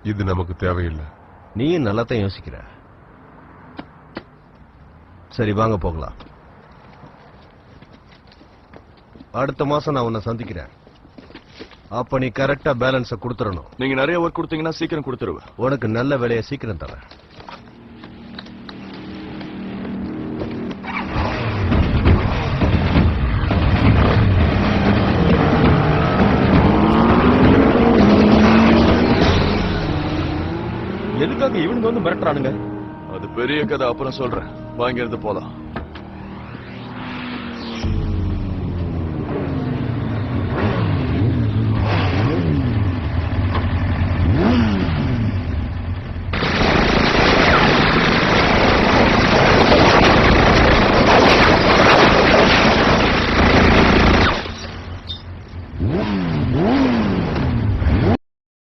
இது நமக்கு தேவையில்லை. நீயும் நல்லாத்தான் யோசிக்கிற. சரி வாங்க போகலாம். அடுத்த மாசம் நான் உன்னை சந்திக்கிறேன். அப்ப நீ கரெக்டா பேலன்ஸ கொடுத்துடணும். நீங்க நிறைய ஒர்க் கொடுத்தீங்கன்னா சீக்கிரம் கொடுத்துருவேன். உனக்கு நல்ல வேலையை சீக்கிரம் தரேன். எதுக்காக இவனுங்க வந்து மிரட்டுறானுங்க? அது பெரிய கதை, அப்புறம் சொல்றேன். வாங்கிருந்து போலாம்.